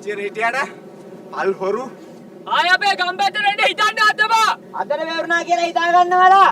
එච්චර හිටියට අල් හොරු ආය අපේ ගම්බැතරට හිතන්න අතබා අතර වැවුනා කියලා හිතා ගන්නවලා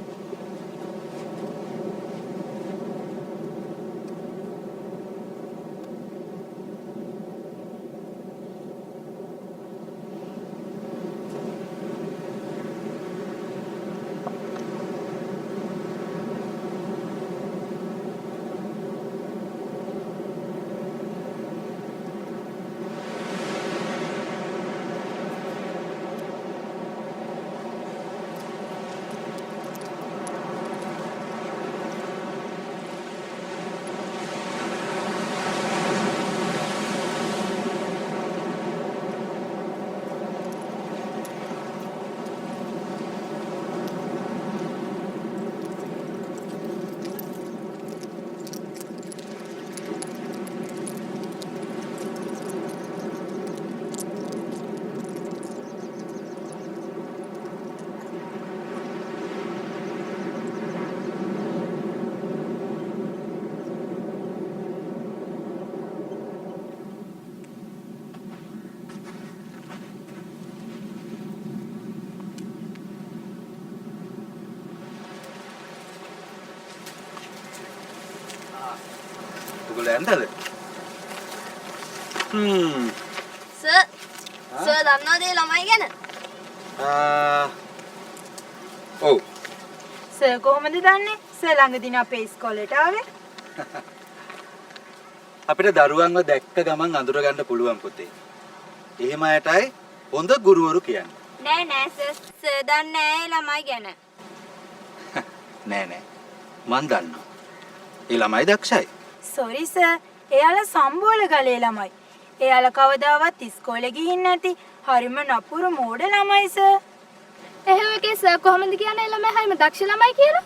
ඇන්දද සර් දන්නවද ඒ ළමයි ගැන? ඔව් සර් කොහොමද දන්නේ? සර් ළඟදීන අපේ ඉස්කෝලේට ආවේ. අපිට දරුවන්ව දැක්ක ගමන් අඳුර ගන්න පුළුවන් පුතේ. එහෙම අයටයි හොඳ ගුරුවරු කියන්නේ. නෑ සර් දන්නේ නෑ ඒ ළමයි ගැන. නෑ මන් දන්නවා. ඒ ළමයි දක්ෂයි. Sorry sir. එයාලා සම්බෝල ගලේ ළමයි. එයාලා කවදාවත් ඉස්කෝලේ ගිහින් නැති හරිම නපුරු මෝඩ ළමයි සර්. එහෙම එකේ සර් කොහොමද කියන්නේ ළමයි හරිම දක්ෂ ළමයි කියලා?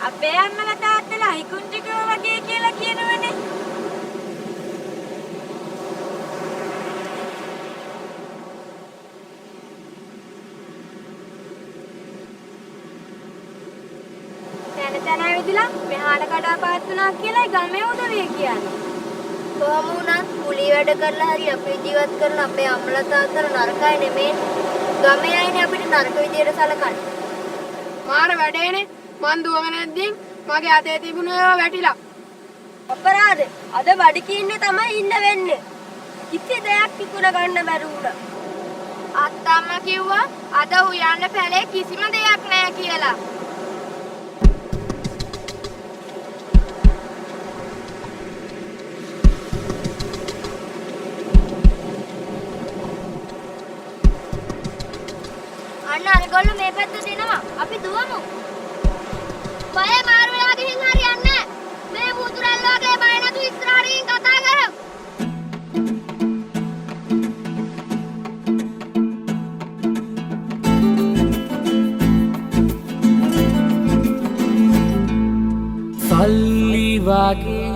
අපේ අම්මලා තාත්තලා හිකුන්ජිකව වගේ කියලා කියනවනේ. තැන ඇවිදලා මෙහාට කඩාපාත් වුණා කියලා ගමේ උදවිය කියන්නේ. කොහොම වුණත් කුලී වැඩ කරලා හරි අපේ ජීවත් කරන අපේ අම්මලා තාත්තලා නරකයි නෙමෙයි. ගමේ අයනේ අපිට නරක විදියට සලකන්නේ. මාර වැඩේනේ. මන් දුවගෙන යද්දී මගේ අතේ තිබුණ ඒවා වැටිලා. අපරාධ. අද බඩකින්නේ තමයි ඉන්න වෙන්නේ. කිසි දෙයක් විකුණ ගන්න බැරි වුණා. අත්තම්මා කිව්වා අද උයන්න පැලේ කිසිම දෙයක් නැහැ කියලා. අන්න අරගොල්ලෝ මේ පැත්තට එනවා. අපි දුවමු. බය මාරු වෙලා ගිහින් හරියන්නේ නැහැ. මේ මුතුරල් වගේ බය නැතු ඉස්සරහට ගිහින් කතා කරමු. සල්ලි වගේ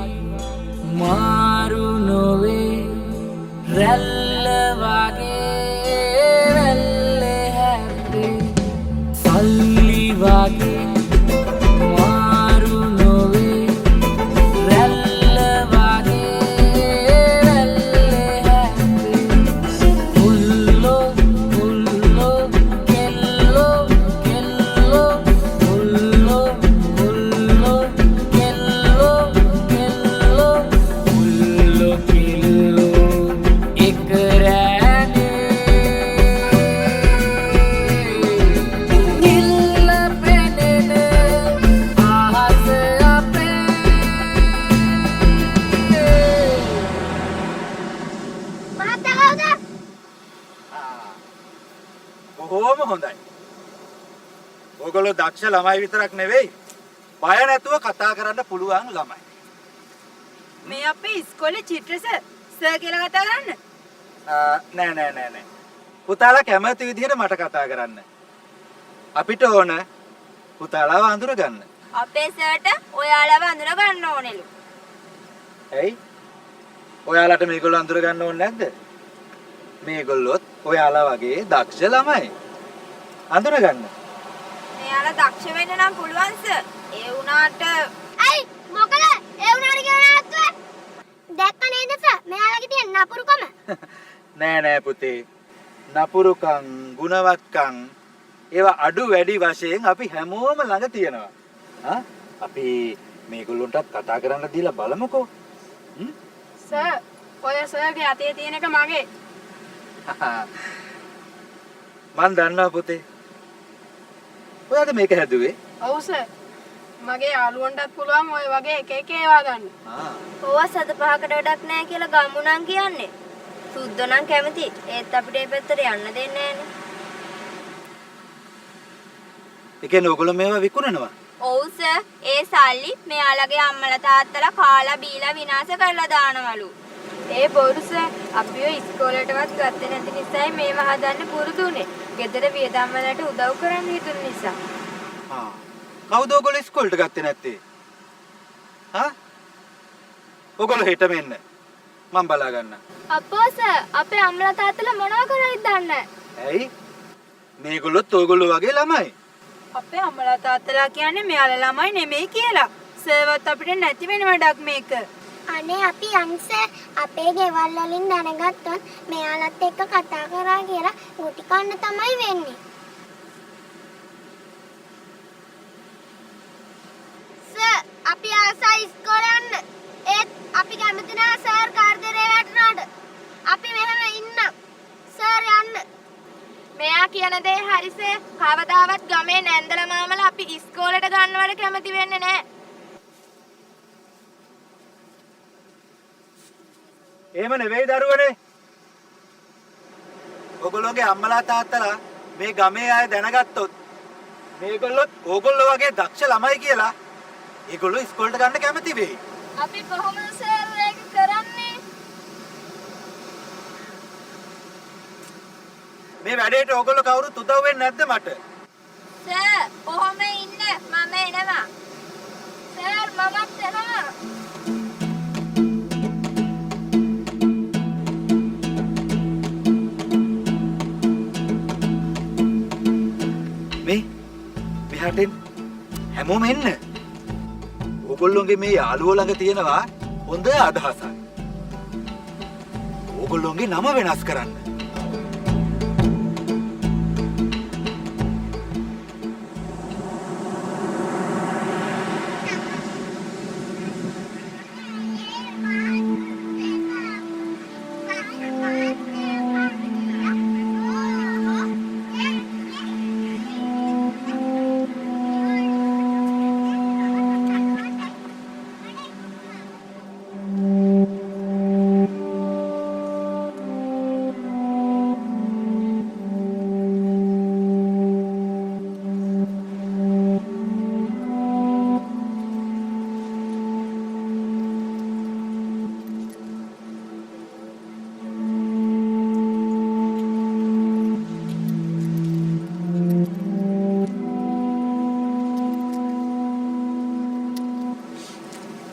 මාරු නොවේ රැල්ල වගේ වැල්ල හැප්පේ සල්ලි වගේ මාරු නොවේ රැල්ල වගේ වැල්ල හැප්පේ උල්ලෝ උල්ලෝ කෙල්ලෝ කෙල්ලෝ උල්ලෝ උල්ලෝ කෙල්ලෝ කෙල්ලෝ උල්ලෝ කෙල්ලෝ එක මේගොල්ලෝ දක්ෂ ළමයි විතරක් නෙවෙයි. බය නැතුව කතා කරන්න පුළුවන් ළමයි. මේ අපේ ඉස්කෝලේ චිත්‍ර සර් කියලා කතා කරන්න. නෑ. පුතාලා කැමති විදිහට මට කතා කරන්න. අපිට ඕන පුතාලාව අඳුර ගන්න. අපේ සර්ට ඔයාලව අඳුර ගන්න ඕනෙලු. ඇයි? ඔයාලට මේගොල්ලෝ අඳුර ගන්න ඕනේ නැද්ද? මේගොල්ලොත් ඔයාලා වගේ දක්ෂ ළමයි. අඳුර ගන්න. මෙයාලා දක්ෂ වෙන්න නම් පුළුවන් සර්. ඒ වුණාට ඇයි මොකද ඒ උනාට කියලා නැත්නම් දැක්ක නේද සර් මෙයාලගේ තියෙන නපුරුකම නෑ පුතේ. නපුරුකම්, ගුණවත්කම් ඒවා අඩු වැඩි වශයෙන් අපි හැමෝම ළඟ තියෙනවා. අපි මේගොල්ලොන්ටත් කතා කරන්න දීලා බලමුකෝ. සර් ඔය සර්ගේ අතේ තියෙන එක මගේ. මන් දන්නවා පුතේ. ඔයාද මේක හැදුවේ? ඔව් සර්. මගේ යාළුවන්ටත් පුළුවන් ඔය වගේ එක එක ඒවා ගන්න. ඕවා සත පහකට වැඩක් නැහැ කියලා ගම්මු නම් කියන්නේ. සුද්ද නම් කැමති. ඒත් අපිට මේ පැත්තට යන්න දෙන්නේ නැහනේ. ඒ කියන්නේ ඔයගොල්ලෝ මේවා විකුණනවා? ඔව් සර්. ඒ සල්ලි මෙයාලගේ අම්මලා තාත්තලා කාලා බීලා විනාශ කරලා දානවලු. ඒ බොරු සර් අපිව ඉස්කෝලේටවත් ගත්තේ නැති නිසායි මේව හදන්න පුරුදුනේ. ගෙදර වියදම් වලට උදව් කරන්න හිතුන නිසා. කවුද ඔයගොල්ලෝ ඉස්කෝලේට ගත්තේ නැත්තේ? ඔයගොල්ලෝ හෙට මෙන්න. මම බලා ගන්න. අපෝ සර් අපේ අම්මලා තාත්තලා මොනවා කරයිද දන්නේ ඇයි? මේගොල්ලොත් ඔයගොල්ලෝ වගේ ළමයි. අපේ අම්මලා තාත්තලා කියන්නේ මෙයාලා ළමයි නෙමෙයි කියලා. සර්වත් අපිට නැති වෙන වැඩක් මේක. අනේ අපි අංශ අපේ ගෙවල් වලින් දැනගත්තොත් මෙයාලත් එක්ක කතා කරා කියලා ගුටි කන්න තමයි වෙන්නේ. සර් අපි ආසයි ඉස්කෝලේ යන්න. ඒත් අපි කැමති නෑ සර් කාර්යදරේ වැටුණාට. අපි මෙහෙම ඉන්න. සර් යන්න. මෙයා කියන දේ හරිසේ කවදාවත් ගමේ නැන්දලා මාමලා අපි ඉස්කෝලේට ගන්නවට කැමති වෙන්නේ නැහැ. එහෙම නෙවෙයි දරුවනේ. ඔයගොල්ලෝගේ අම්මලා තාත්තලා මේ ගමේ අය දැනගත්තොත් මේගොල්ලොත් ඕගොල්ලෝ වගේ දක්ෂ ළමයි කියලා ඒගොල්ලෝ ඉස්කෝලේට ගන්න කැමති වෙයි. අපි කොහොමද සර් ඒක කරන්නේ? මේ වැඩේට ඕගොල්ලෝ කවුරුත් උදව් වෙන්නේ නැද්ද මට? සර් කොහොම ඉන්න මම එනවා. සර් මමත් එනවා. මෙහාට හැමෝම එන්න. ඕගොල්ලෝගේ මේ යාළුවෝ ළඟ තියෙනවා හොඳ අදහසක්. ඕගොල්ලෝගේ නම වෙනස් කරන්න.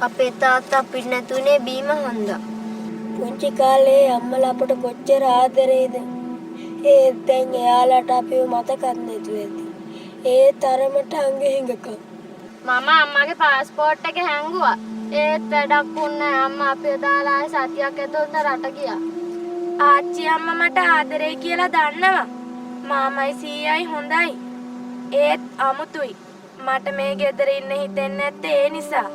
අපේ තාත්තා අපිට නැතුනේ බීම හන්දා. පුංචි කාලේ අම්මලා අපට කොච්චර ආදරේද. ඒත් දැන් එයාලට අපිව මතකත් නැතුව ඇති. ඒ තරමට අංගෙහිඟකම්. මම අම්මාගේ පාස්පෝර්ට් එක හැංගුවා. ඒත් වැඩක් වුණේ අම්මා අපිව දාලා සතියක් ඇතුළත රට ගියා. ආච්චි අම්මා මට ආදරේ කියලා දන්නවා. මාමයි සීයයි හොඳයි. ඒත් අමුතුයි. මට මේ ගෙදර ඉන්න හිතෙන්නේ නැත්තේ ඒ නිසා.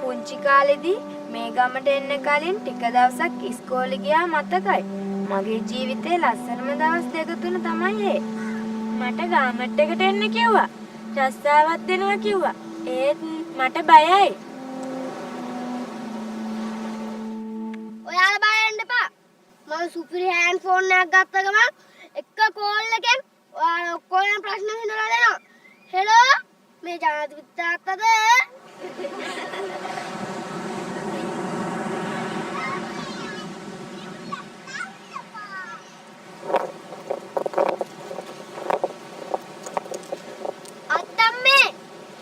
පුංචි කාලෙදී මේ ගමට එන්න කලින් ටික දවසක් ඉස්කෝලේ ගියා මතකයි. මගේ ජීවිතේ ලස්සනම දවස් දෙක තුන තමයි ඒ. මට ගාමට් එකට එන්න කිව්වා. රස්සාවක් දෙනවා කිව්වා. ඒත් මට බයයි. ඔයාලා බය වෙන්න එපා. මම සුපිරි හෑන්ඩ් ෆෝන් එකක් ගත්ත ගමන් එක කෝල් එකෙන් ඔයාලා ඔක්කොම ප්‍රශ්න විසඳලා දෙනවා. හෙලෝ මේ ජනාධිපති තාත්තද? අත්තම්මේ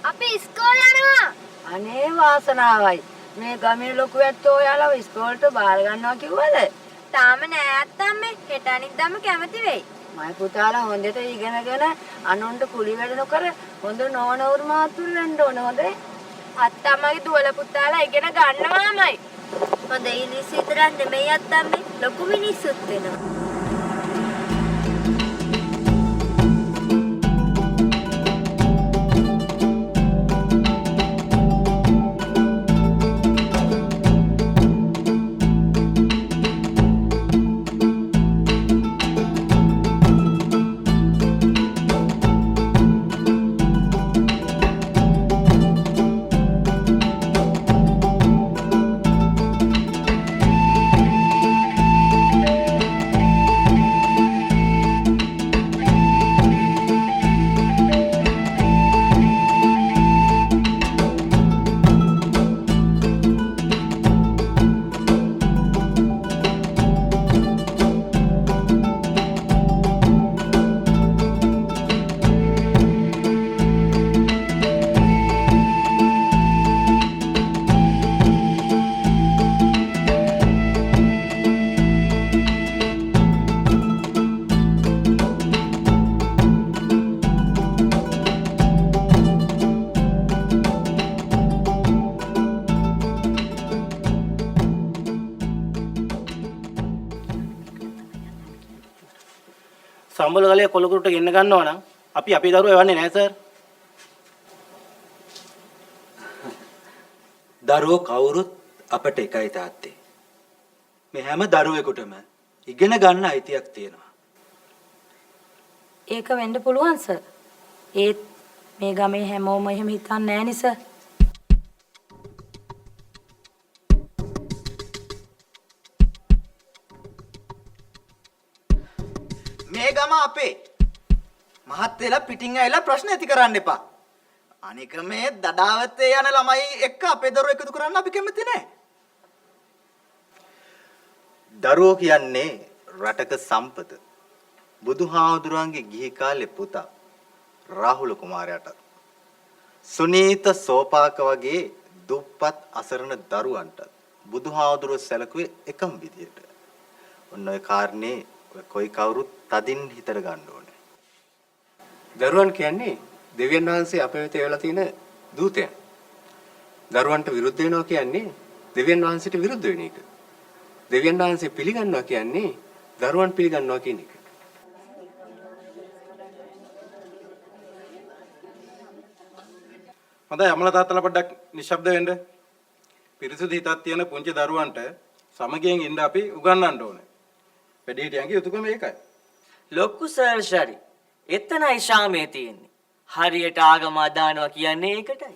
අපි ඉස්කෝලේ යනවා. අනේ වාසනාවයි. මේ ගමේ ලොකු ඇත්තෝ ඔයාලව ඉස්කෝලේට බාර ගන්නවා කිව්වද? තාම නෑ අත්තම්මේ. හෙට අනිද්දාම කැමති වෙයි. මයි පුතාලා හොඳට ඉගෙනගෙන අනුන්ට කුලි වැඩ නොකර හොඳ නෝනවරු මාතුරු වෙන්න ඕන හොඳේ. අත්තම්මගේ දුවල පුතාලා ඉගෙන ගන්නවාමයි. හොඳ ඉනිස් විතරක් නෙමෙයි අත්තම්මේ ලොකු මිනිස්සුත් වෙනවා. සම්බල ගලේ කොළකුරුට ගෙන්න ගන්නවා නම් අපි අපේ දරුවෝ එවන්නේ නැහැ සර්. දරුවෝ කවුරුත් අපට එකයි තාත්තේ. මේ හැම දරුවෙකුටම ඉගෙන ගන්න අයිතියක් තියෙනවා. ඒක වෙන්න පුළුවන් සර්. ඒත් මේ ගමේ හැමෝම එහෙම හිතන්නේ නෑ නේ සර්. මේ ගම අපේ. මහත් වෙලා පිටින් ඇවිල්ලා ප්‍රශ්න ඇති කරන්න එපා. අනික මේ දඩාවතේ යන ළමයි එක්ක අපේ දරුවෝ එකතු කරන්න අපි කැමති නෑ. දරුවෝ කියන්නේ රටක සම්පත. බුදුහාමුදුරන්ගේ ගිහි කාලේ පුතා රාහුල කුමාරයාට සුනීත සෝපාක වගේ දුප්පත් අසරණ දරුවන්ට බුදුහාමුදුරුවෝ සැලකුවේ එකම විදියට. ඔන්න ඔය කාරණේ කොයි කවුරුත් තදින් හිතට ගන්න ඕනේ. දරුවන් කියන්නේ දෙවියන් වහන්සේ අපේ වෙත එවලා තියෙන දූතයන්. දරුවන්ට විරුද්ධ වෙනවා කියන්නේ දෙවියන් වහන්සේට විරුද්ධ වෙන එක. දෙවියන් වහන්සේ පිළිගන්නවා කියන්නේ දරුවන් පිළිගන්නවා කියන එක. හොඳයි අමලා තාත්තලා පොඩ්ඩක් නිශ්ශබ්ද වෙන්න. පිරිසුදු හිතක් තියෙන පුංචි දරුවන්ට සමගියෙන් ඉන්න අපි උගන්වන්න ඕනේ. වැඩිහිටියන්ගේ යුතුයකම ඒකයි. ලොකු සර්ෂරි. එතනයි ශාමයේ තියෙන්නේ. හරියට ආගම අදානවා කියන්නේ ඒකටයි.